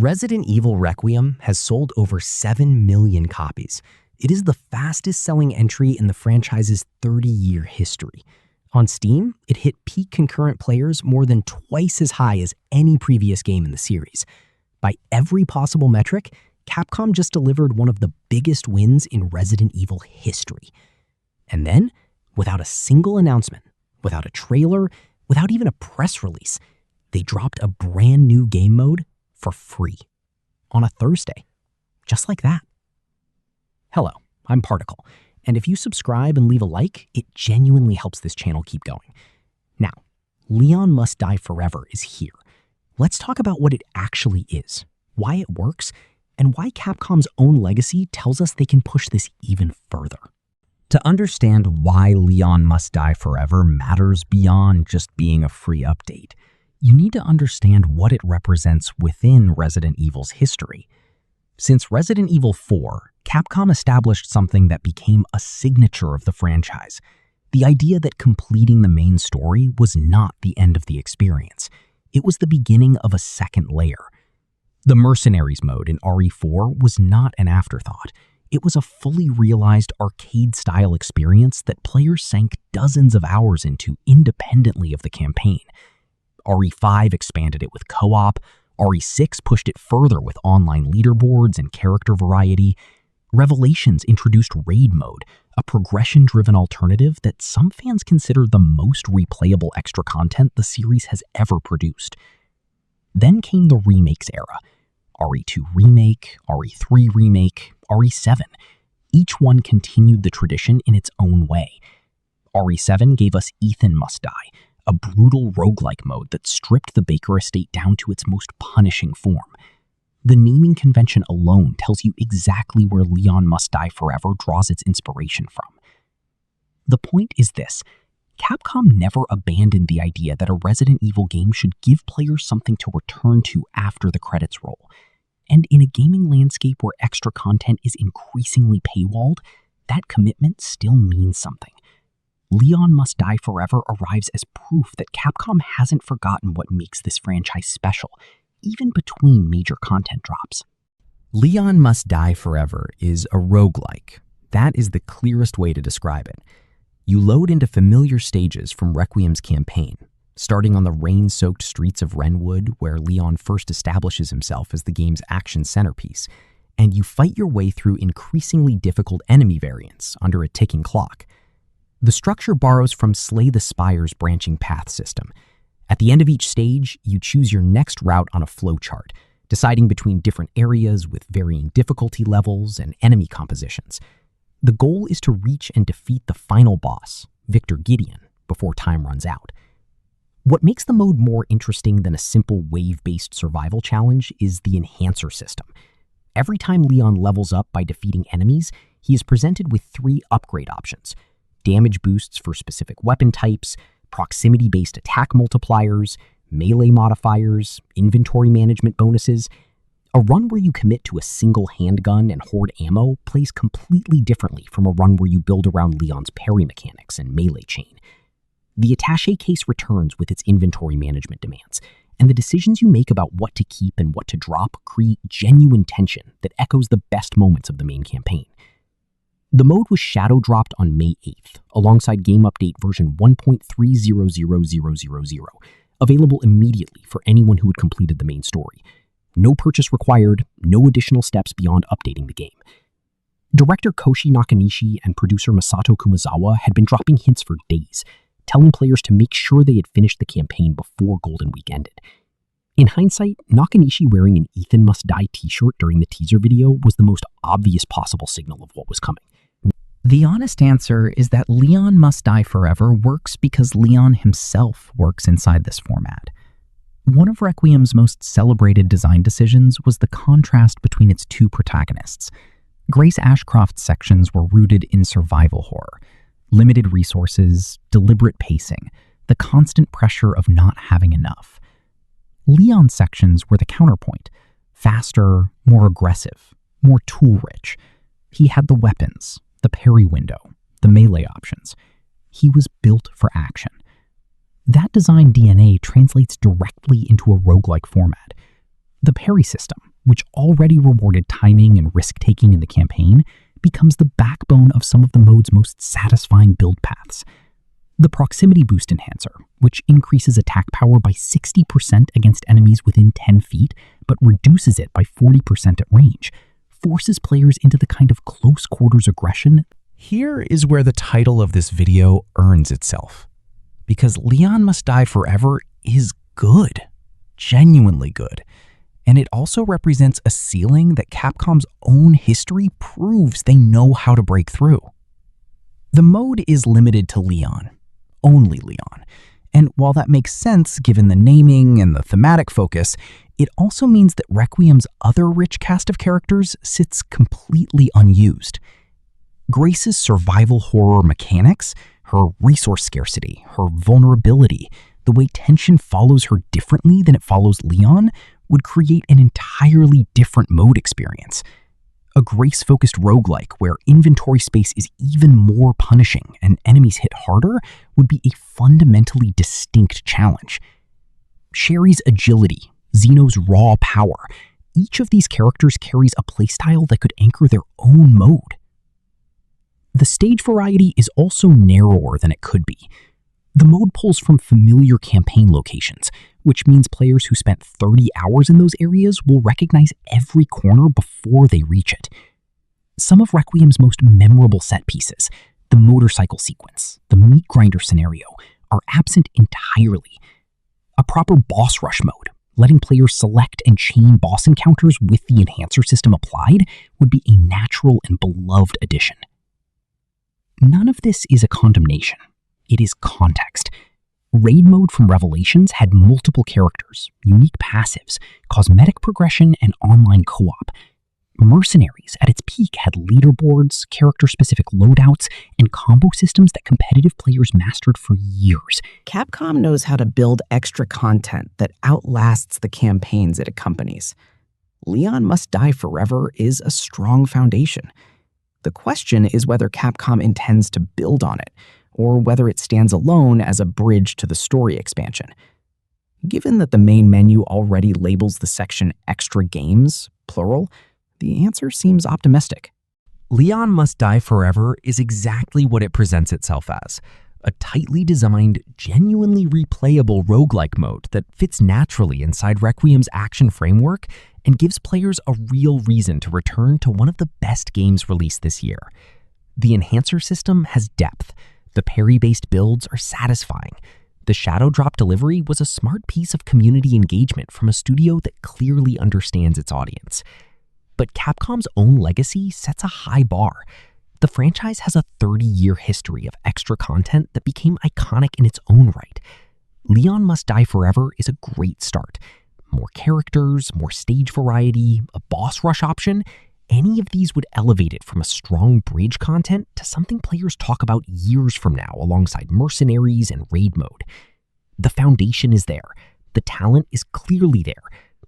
Resident Evil Requiem has sold over 7 million copies. It is the fastest-selling entry in the franchise's 30-year history. On Steam, it hit peak concurrent players more than twice as high as any previous game in the series. By every possible metric, Capcom just delivered one of the biggest wins in Resident Evil history. And then, without a single announcement, without a trailer, without even a press release, they dropped a brand new game mode for free on a Thursday, just like that. Hello, I'm Particle, and if you subscribe and leave a like, it genuinely helps this channel keep going. Now, Leon Must Die Forever is here. Let's talk about what it actually is, why it works, and why Capcom's own legacy tells us they can push this even further. To understand why Leon Must Die Forever matters beyond just being a free update, you need to understand what it represents within Resident Evil's history. Since Resident Evil 4, Capcom established something that became a signature of the franchise: the idea that completing the main story was not the end of the experience. It was the beginning of a second layer. The Mercenaries mode in RE4 was not an afterthought. It was a fully realized arcade-style experience that players sank dozens of hours into independently of the campaign. RE5 expanded it with co-op, RE6 pushed it further with online leaderboards and character variety. Revelations introduced Raid Mode, a progression-driven alternative that some fans consider the most replayable extra content the series has ever produced. Then came the remakes era: RE2 Remake, RE3 Remake, RE7. Each one continued the tradition in its own way. RE7 gave us Ethan Must Die, a brutal roguelike mode that stripped the Baker estate down to its most punishing form. The naming convention alone tells you exactly where Leon Must Die Forever draws its inspiration from. The point is this: Capcom never abandoned the idea that a Resident Evil game should give players something to return to after the credits roll. And in a gaming landscape where extra content is increasingly paywalled, that commitment still means something. Leon Must Die Forever arrives as proof that Capcom hasn't forgotten what makes this franchise special, even between major content drops. Leon Must Die Forever is a roguelike. That is the clearest way to describe it. You load into familiar stages from Requiem's campaign, starting on the rain-soaked streets of Renwood, where Leon first establishes himself as the game's action centerpiece, and you fight your way through increasingly difficult enemy variants under a ticking clock. The structure borrows from Slay the Spire's branching path system. At the end of each stage, you choose your next route on a flowchart, deciding between different areas with varying difficulty levels and enemy compositions. The goal is to reach and defeat the final boss, Victor Gideon, before time runs out. What makes the mode more interesting than a simple wave-based survival challenge is the enhancer system. Every time Leon levels up by defeating enemies, he is presented with 3 upgrade options: damage boosts for specific weapon types, proximity-based attack multipliers, melee modifiers, inventory management bonuses. A run where you commit to a single handgun and hoard ammo plays completely differently from a run where you build around Leon's parry mechanics and melee chain. The attaché case returns with its inventory management demands, and the decisions you make about what to keep and what to drop create genuine tension that echoes the best moments of the main campaign. The mode was shadow dropped on May 8th, alongside game update version 1.300000, available immediately for anyone who had completed the main story. No purchase required, no additional steps beyond updating the game. Director Koshi Nakanishi and producer Masato Kumazawa had been dropping hints for days, telling players to make sure they had finished the campaign before Golden Week ended. In hindsight, Nakanishi wearing an Ethan Must Die t-shirt during the teaser video was the most obvious possible signal of what was coming. The honest answer is that Leon Must Die Forever works because Leon himself works inside this format. One of Requiem's most celebrated design decisions was the contrast between its 2 protagonists. Grace Ashcroft's sections were rooted in survival horror: limited resources, deliberate pacing, the constant pressure of not having enough. Leon's sections were the counterpoint: faster, more aggressive, more tool-rich. He had the weapons, the parry window, the melee options. He was built for action. That design DNA translates directly into a roguelike format. The parry system, which already rewarded timing and risk-taking in the campaign, becomes the backbone of some of the mode's most satisfying build paths. The proximity boost enhancer, which increases attack power by 60% against enemies within 10 feet, but reduces it by 40% at range, forces players into the kind of close-quarters aggression. Here is where the title of this video earns itself. Because Leon Must Die Forever is good, genuinely good. And it also represents a ceiling that Capcom's own history proves they know how to break through. The mode is limited to Leon, only Leon. And while that makes sense given the naming and the thematic focus, it also means that Requiem's other rich cast of characters sits completely unused. Grace's survival horror mechanics, her resource scarcity, her vulnerability, the way tension follows her differently than it follows Leon, would create an entirely different mode experience. A Grace-focused roguelike where inventory space is even more punishing and enemies hit harder would be a fundamentally distinct challenge. Sherry's agility, Xeno's raw power, each of these characters carries a playstyle that could anchor their own mode. The stage variety is also narrower than it could be. The mode pulls from familiar campaign locations, which means players who spent 30 hours in those areas will recognize every corner before they reach it. Some of Requiem's most memorable set pieces, the motorcycle sequence, the meat grinder scenario, are absent entirely. A proper boss rush mode, letting players select and chain boss encounters with the enhancer system applied, would be a natural and beloved addition. None of this is a condemnation. It is context. Raid mode from Revelations had multiple characters, unique passives, cosmetic progression, and online co-op. Mercenaries, at its peak, had leaderboards, character-specific loadouts, and combo systems that competitive players mastered for years. Capcom knows how to build extra content that outlasts the campaigns it accompanies. Leon Must Die Forever is a strong foundation. The question is whether Capcom intends to build on it, or whether it stands alone as a bridge to the story expansion. Given that the main menu already labels the section Extra Games, plural, the answer seems optimistic. Leon Must Die Forever is exactly what it presents itself as. A tightly designed, genuinely replayable roguelike mode that fits naturally inside Requiem's action framework and gives players a real reason to return to one of the best games released this year. The enhancer system has depth. The parry-based builds are satisfying. The Shadow Drop delivery was a smart piece of community engagement from a studio that clearly understands its audience. But Capcom's own legacy sets a high bar. The franchise has a 30-year history of extra content that became iconic in its own right. Leon Must Die Forever is a great start. More characters, more stage variety, a boss rush option. Any of these would elevate it from a strong bridge content to something players talk about years from now alongside Mercenaries and Raid mode. The foundation is there. The talent is clearly there.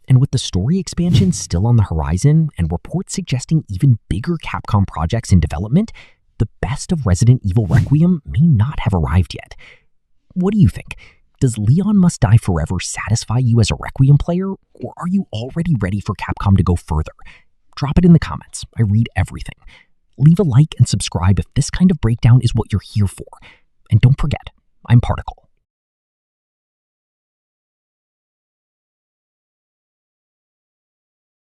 And with the story expansion still on the horizon and reports suggesting even bigger Capcom projects in development, the best of Resident Evil Requiem may not have arrived yet. What do you think? Does Leon Must Die Forever satisfy you as a Requiem player, or are you already ready for Capcom to go further? Drop it in the comments. I read everything. Leave a like and subscribe if this kind of breakdown is what you're here for. And don't forget, I'm Particle.